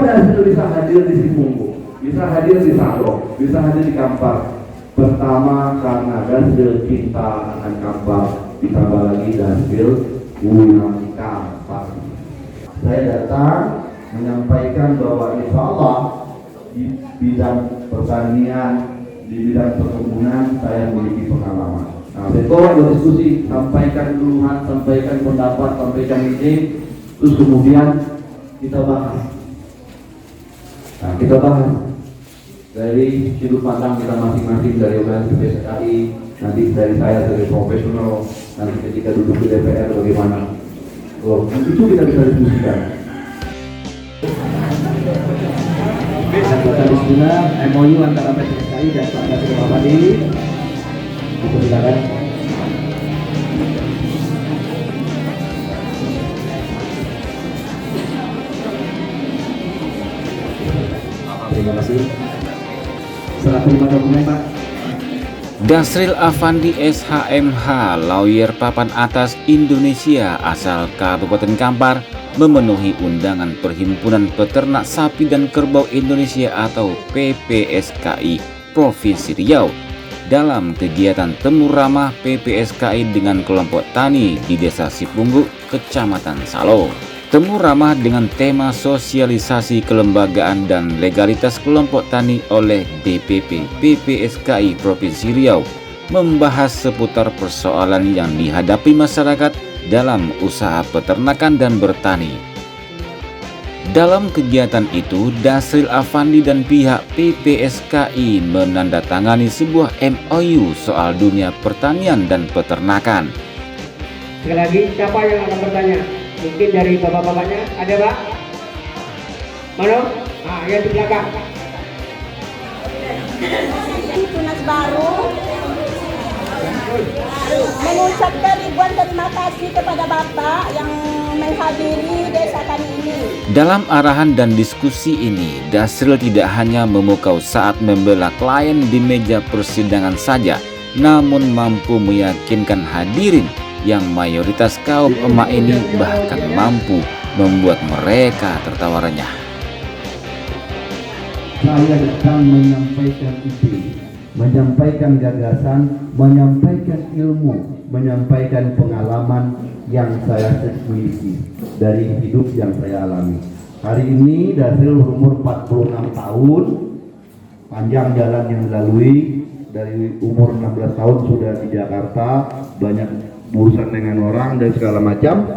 Dasril bisa hadir di Sipunggu, bisa hadir di Salo, bisa hadir di Kampar? Pertama karena Dasril cinta akan Kampar, ditambah lagi Dasril pulang Kampar. Saya datang menyampaikan bahwa insya Allah di bidang pertanian, di bidang perkebunan saya memiliki pengalaman. Nah, setelah berdiskusi, sampaikan keluhan, sampaikan pendapat, sampaikan ide, terus kemudian kita bahas. Nah, kita bahas dari sudut pandang kita masing-masing, dari organisasi PPSKI, nanti dari saya sebagai profesional, nanti ketika duduk di DPR bagaimana. Itu kita bisa diskusikan. Kita diskusikan MOU antara PPSKI dan Pak Dasril Afandi. Silakan. Terima kasih. Serah terima dokumen, Pak. Dasril Afandi SHMH, lawyer papan atas Indonesia asal Kabupaten Kampar, memenuhi undangan Perhimpunan Peternak Sapi dan Kerbau Indonesia atau PPSKI Provinsi Riau dalam kegiatan temu ramah PPSKI dengan kelompok tani di Desa Sipunggu, Kecamatan Salo. Temu ramah dengan tema sosialisasi kelembagaan dan legalitas kelompok tani oleh DPP PPSKI Provinsi Riau membahas seputar persoalan yang dihadapi masyarakat dalam usaha peternakan dan bertani. Dalam kegiatan itu, Dasril Afandi dan pihak PPSKI menandatangani sebuah MOU soal dunia pertanian dan peternakan. Sekali lagi, siapa yang akan bertanya? Mungkin dari bapak-bapaknya, ada Pak? Mana? Nah, yang di belakang. Tunas baru mengucapkan ribuan terima kasih kepada Bapak yang menghadiri desa kami ini. Dalam arahan dan diskusi ini, Dasril tidak hanya memukau saat membela klien di meja persidangan saja, namun mampu meyakinkan hadirin yang mayoritas kaum emak ini bahkan mampu membuat mereka tertawa renyah. Saya datang menyampaikan ide, menyampaikan gagasan, menyampaikan ilmu, menyampaikan pengalaman yang saya miliki dari hidup yang saya alami. Hari ini Dasril berumur 46 tahun, panjang jalan yang dilalui. Dari umur 16 tahun sudah di Jakarta, banyak urusan dengan orang dan segala macam.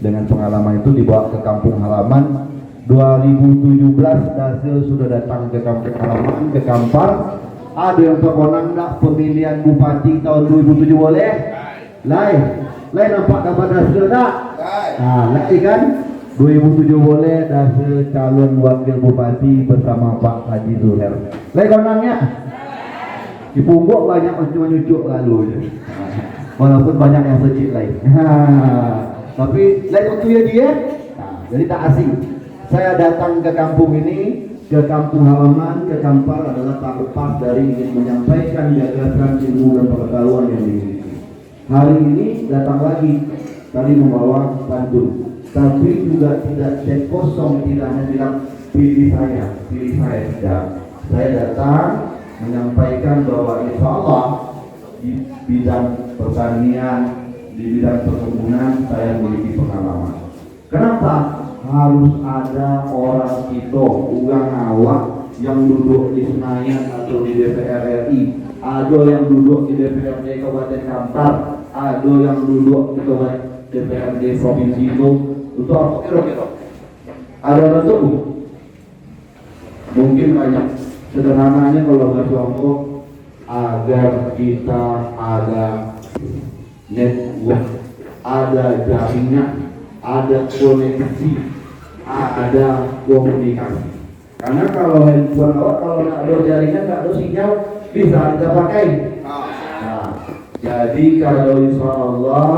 Dengan pengalaman itu dibawa ke kampung halaman. 2017 Dasril sudah datang ke kampung halaman, ke Kampar. Ada yang terkonang enggak pemilihan bupati tahun 2007 boleh? Lain nampak gambar Dasril tak? Nah, lagi kan? 2007 boleh Dasril calon wakil bupati bersama Pak Haji Zuher. Lain konangnya? Di pungguk banyak menyucuk lalu. Walaupun banyak yang secik lain. Tapi lain waktu ya dia. Nah, jadi tak asing. Saya datang ke kampung ini, ke kampung halaman, ke Kampar adalah tak lepas dari ingin menyampaikan gagasan, ilmu dan pengetahuan yang dimiliki. Hari ini datang lagi, tadi membawa pantun, tapi juga tidak cek kosong, tidak hanya bilang pilih saya tidak. Saya datang menyampaikan bahwa insya Allah di bidang pertanian, di bidang perkebunan saya memiliki pengalaman. Kenapa? Harus ada orang itu, ugang awak yang duduk di Senayan atau di DPR RI, ada yang duduk di DPRD Kabupaten Kampar, ada yang duduk di DPRD Provinsi itu. Untuk apa kira-kira? Ada bentuk? Mungkin banyak. Sederhananya kalau nggak contoh, agar kita ada network, ada jaringan, ada koneksi, ada komunikasi. Karena kalau handphone kalau nggak ada jaringan, nggak ada sinyal, bisa kita pakai. Nah, jadi kalau insya Allah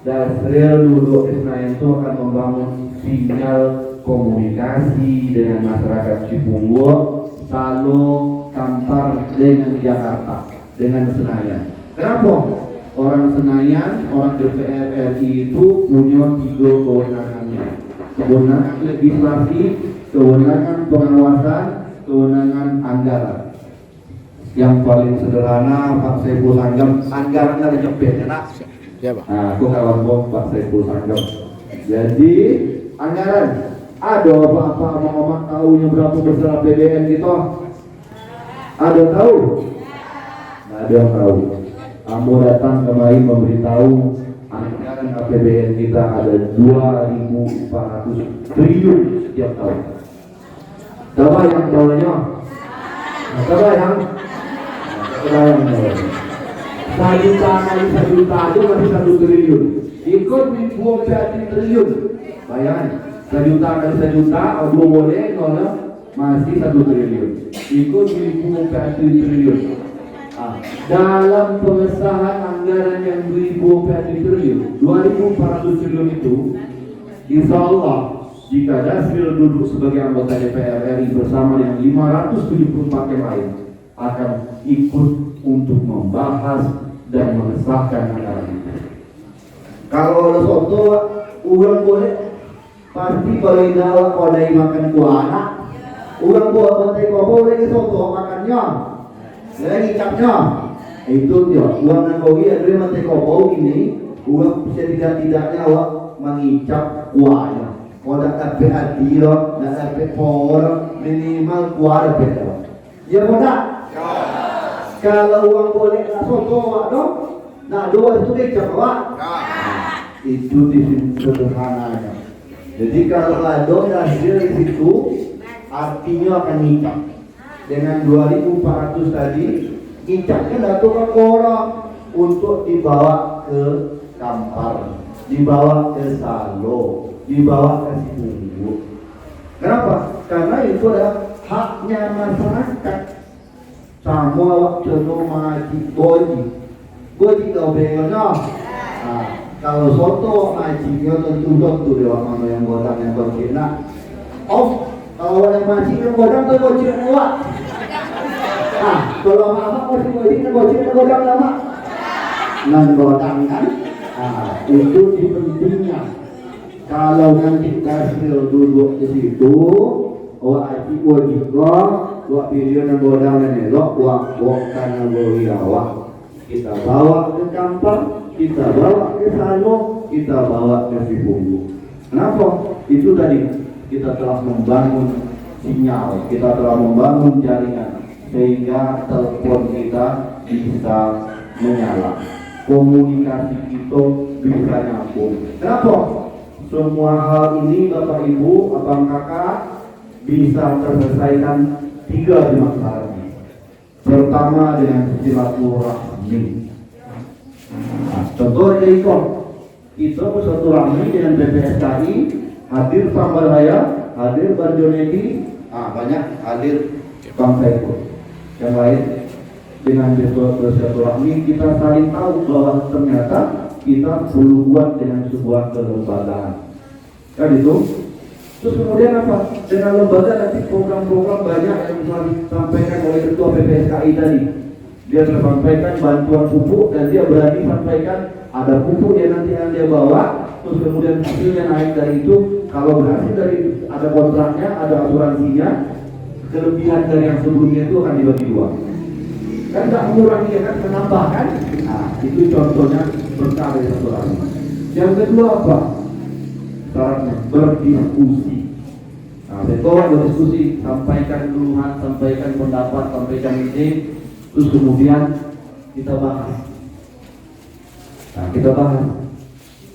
Dasril duduk di Senayan itu akan membangun sinyal komunikasi dengan masyarakat Cipunggu, Salo, Kampar dengan Jakarta, dengan Senayan. Kenapa? Orang Senayan, orang DPR RI itu punya 3 kewenangannya. kewenangan legislasi, kewenangan pengawasan, kewenangan anggaran. Yang paling sederhana Pak Saiful Sanggem, anggaran ada cepet ya nak? Ya Pak. Nah, aku kawan bom Pak Saiful Sanggem. Jadi anggaran, ada apa-apa Muhammad tahunya berapa besar APBN kita? Ada tahu? Nggak ada yang tahu. Kamu datang kemarin memberitahu anggaran APBN kita ada 2.400 triliun setiap tahun. Coba yang bawahnya. Coba yang sejuta kali sejuta itu masih 1 triliun. Ikut 20 triliun. Bayangkan, sejuta kali sejuta, belum boleh nolnya masih 1 triliun. Ikut 20 triliun. Dalam pengesahan anggaran yang 20 triliun, 2.400 triliun itu, insya Allah jika Dasril duduk sebagai anggota DPR RI bersama dengan 574 yang lain akan ikut untuk membahas dan mengesahkan anggaran itu. Kalau oleh soto, uang boleh pasti kalau indah kodai makan kuah anak, uang buat kontai kau boleh soto makannya, lagi capnya. Itu dia uang yang kau ada mati kau ini, uang setidak-tidaknya awak mengicap kuahnya. Kalau tak dapat hati lo, tak dapat power, minimal kuah dapat lo. Ya mudah. Kalau uang boleh lah soto awak dong. Nah dua itu dicap awak. Itu di sederhananya. Jadi kalau ada hasil di situ, artinya akan ngicap. Dengan 2.400 tadi, ngicapnya datang ke orang untuk dibawa ke Kampar, dibawa ke Salo, dibawa ke Sibungu. Kenapa? Karena itu adalah haknya masyarakat. Sama waktu maji goji kau bengoknya. Nah, kalau soto majinya tentu dia orang yang godang yang kecil. Nah, kalau yang maji yang godang tuh kecil lewat. Nah, kalau apa masih kecil godang lama. Nan godang kan? Nah, itu di pentingnya. Kalau nanti Dasril duduk di situ, aji wajibnya, pilihan yang godang dan elok, bukan yang berwirawa. Kita bawa ke Kampar, kita bawa ke Salo, kita bawa ke Sibungu. Kenapa? Itu tadi kita telah membangun sinyal, kita telah membangun jaringan sehingga telepon kita bisa menyala, komunikasi kita bisa nyambung. Kenapa? Semua hal ini Bapak Ibu, Abang Kakak bisa terselesaikan 3 dimaksud. Pertama dengan silaturahmi. Nah, contoh dari kita bersilaturahmi dengan BPSKI, hadir Sambalaya, hadir Barjonedi, banyak hadir Bang Saiful. Yang lain dengan bersilaturahmi kita saling tahu bahwa ternyata kita perlu buat dengan sebuah kelembagaan. Kan itu? Terus kemudian apa? Dengan lembaga nanti program-program banyak yang disampaikan oleh Ketua BPSKI tadi. Dia sampaikan bantuan pupuk dan dia berani sampaikan ada pupuk yang nanti yang dia bawa. Terus kemudian hasilnya naik dari itu. Kalau berhasil dari ada kontraknya, ada asuransinya, kelebihan dari yang sebelumnya itu akan dibagi 2. Kan tak mengurangi kan, menambah kan? Nah, itu contohnya berkah dari silaturahmi. Yang kedua apa? Syaratnya berdiskusi. Nah, setelah berdiskusi, sampaikan keluhan, sampaikan pendapat, sampaikan ide, terus kemudian kita bahas. Nah, kita bahas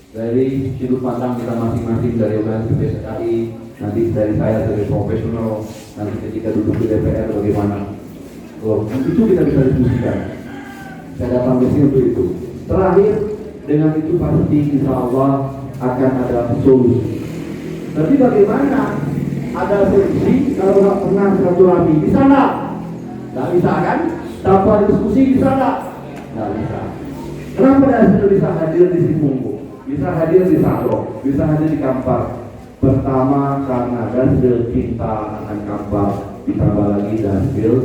dari sudut pandang kita masing-masing, dari organisasi BPSKI, nanti dari saya sebagai profesional, nanti ketika duduk di DPR bagaimana. Itu kita bisa diskusikan. Saya datang ke sini untuk itu. Terakhir, dengan itu pasti insya Allah akan ada solusi. Tapi bagaimana ada solusi kalau nggak pernah silaturahmi? Bisa nggak? Nggak bisa kan? Tanpa diskusi bisa nggak? Nggak bisa. Kenapa Dasril bisa hadir di Sibungu? Bisa hadir di Salo? Bisa hadir di Kampar? Pertama karena Dasril cinta akan Kampar, ditambah lagi Dasril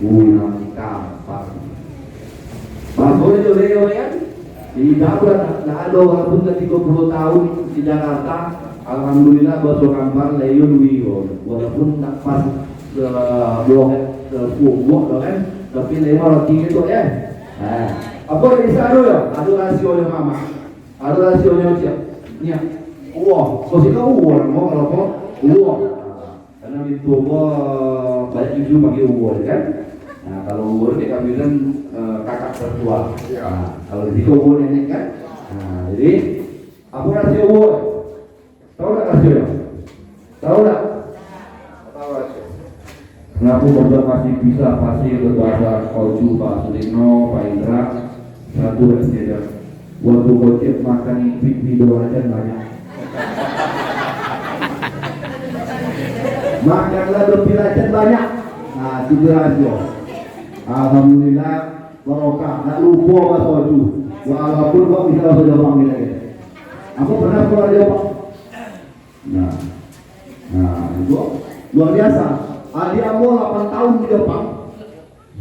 pulang Kampar. Maksudnya Leo kan? Tidak ada walaupun ke 30 tahun di Jakarta, Alhamdulillah Baso Kampar Layun Wiyon, walaupun tak pas blok full kan, tapi lewat lagi itu ya. Apa bisa ada ya? Ada rasionya mama, ada rasionya siap. Nya, wah, kau sih kau mau kalau kau karena itu banyak isu pakai kan. Nah kalau kita bilang kakak tertua. Nah, kalau di situ nenek kan. Nah jadi apa rasio tahu tak rasio? Tahu tak? Tahu rasio. Kenapa bapak masih bisa pasti berbahasa Koju, Pak Sulino, Pak Indra, satu rasio. Waktu gojek makan video aja banyak. Makanlah dopilajan banyak. Nah itu rasio. Alhamdulillah barokah. Tak lupa Pak Koju. Walaupun Pak bisa bahasa Jepang lagi. Aku pernah keluar Jepang. Nah itu luar biasa. Adik aku 8 tahun di Jepang,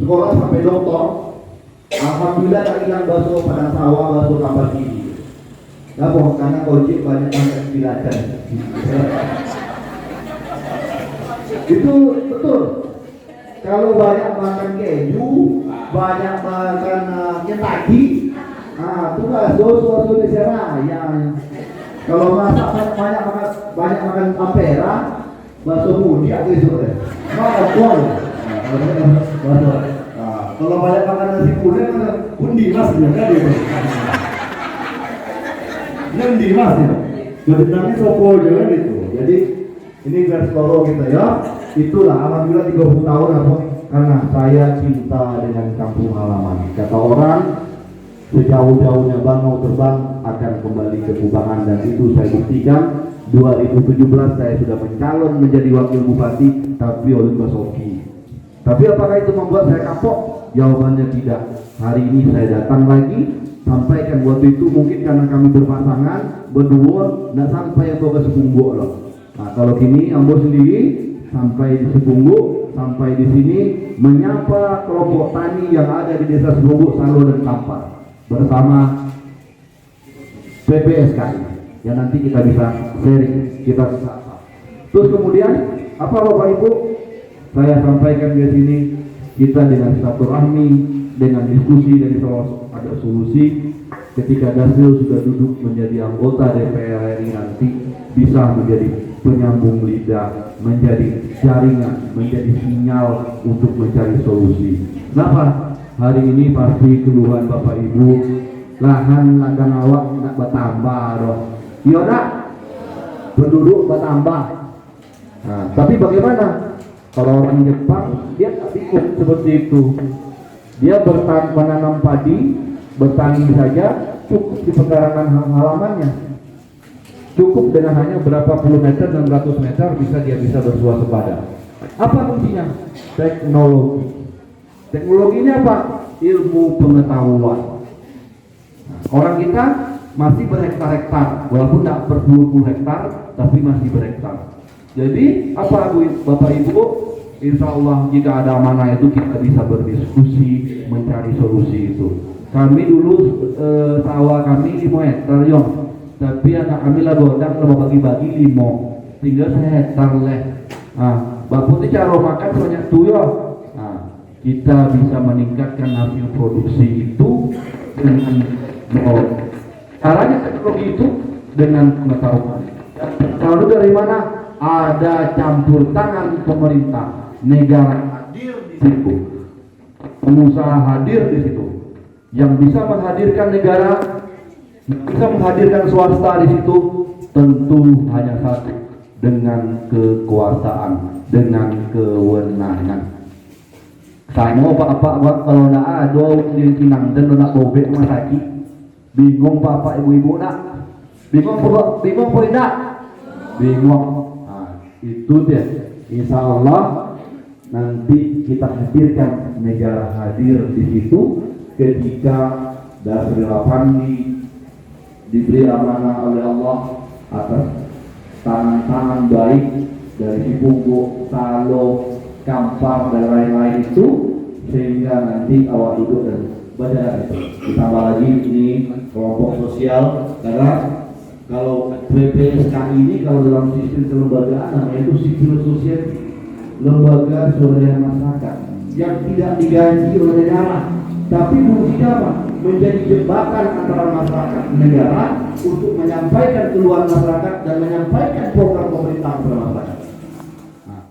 sekolah sampai doktor. Alhamdulillah tak hilang bakso padang sawah, bakso kapal gigi. Ya boh, karena gojek banyak angkat bilacan. Itu betul. Kalau banyak makan keju, banyak makan Kentucky, itu lah susu di Seraya. Kalau masak banyak makan ampera, bakso budi atau itu deh. Mana kuah? Kalau banyak makan nasi kuning, bundi mas kan itu. Nanti mas ya. Jadi sopo juga itu. Jadi ini garis loro kita ya. Itulah alhamdulillah 30 tahun apa? Karena saya cinta dengan kampung halaman. Kata orang sejauh-jauhnya bangau terbang akan kembali ke Kubangan, dan itu saya buktikan. 2017 saya sudah mencalon menjadi wakil bupati tapi oleh Basoki. Tapi apakah itu membuat saya kapok? Jawabannya tidak. Hari ini saya datang lagi, sampaikan waktu itu mungkin karena kami berpasangan, berdua, tidak sampai yang ke Sepunggu loh. Nah kalau kini Ambo sendiri sampai di Sepunggu, sampai di sini menyapa kelompok tani yang ada di desa Sepunggu, Salo dan Kampar bersama PPSKI. Ya nanti kita bisa sharing, kita bisa. Terus kemudian apa Bapak Ibu? Saya sampaikan di sini kita dengan silaturahmi, dengan diskusi dan ada solusi. Ketika Dasril sudah duduk menjadi anggota DPR RI nanti bisa menjadi penyambung lidah, menjadi jaringan, menjadi sinyal untuk mencari solusi. Kenapa? Hari ini pasti keluhan Bapak Ibu, lahan ladang awak nak bertambah dong. Iya nak, penduduk bertambah. Nah, tapi bagaimana? Kalau orang Jepang dia tak ikut seperti itu. Dia menanam padi, bertani saja, cukup di pekarangan halamannya. Cukup dengan hanya berapa puluh meter dan ratus meter dia bisa bersuasembada. Apa kuncinya? Teknologi. Teknologinya apa? Ilmu pengetahuan. Orang kita masih berhektar-hektar, walaupun tidak berpuluh-puluh hektar, tapi masih berhektar. Jadi apa Bapak Ibu? Insya Allah jika ada amanah itu kita bisa berdiskusi, mencari solusi itu. Kami dulu sawah kami 5 hektar yong, tapi anak kami lah godang lah bagi-bagi 5, tinggal 1 hektar leh. Bapak itu cara makan banyak tuh yo. Kita bisa meningkatkan hasil produksi itu dengan caranya teknologi itu dengan pengetahuan. Lalu dari mana? Ada campur tangan pemerintah, negara hadir di situ, pengusaha hadir di situ, yang bisa menghadirkan negara, bisa menghadirkan swasta di situ, tentu hanya satu, dengan kekuasaan, dengan kewenangan. Saya mau apa kalau nak ada di Kinang dan nak bobek masaki, bingung bapak ibu-ibu nak, bingung apa tidak, bingung. Itu dia. Insya Allah nanti kita hadirkan negara hadir di situ ketika Dasril Afandi diberi amanah oleh Allah atas tangan-tangan baik dari Sipunggu, Salo, Kampar dan lain-lain itu, sehingga nanti awal duduk dan baca itu. Ditambah lagi ini kelompok sosial karena Kalau PPSKI ini kalau dalam sistem kelembagaan namanya itu civil society, lembaga swadaya masyarakat yang tidak digaji oleh negara, tapi fungsinya apa? Menjadi jembatan antara masyarakat dan negara untuk menyampaikan keluhan masyarakat dan menyampaikan program pemerintah kepada masyarakat.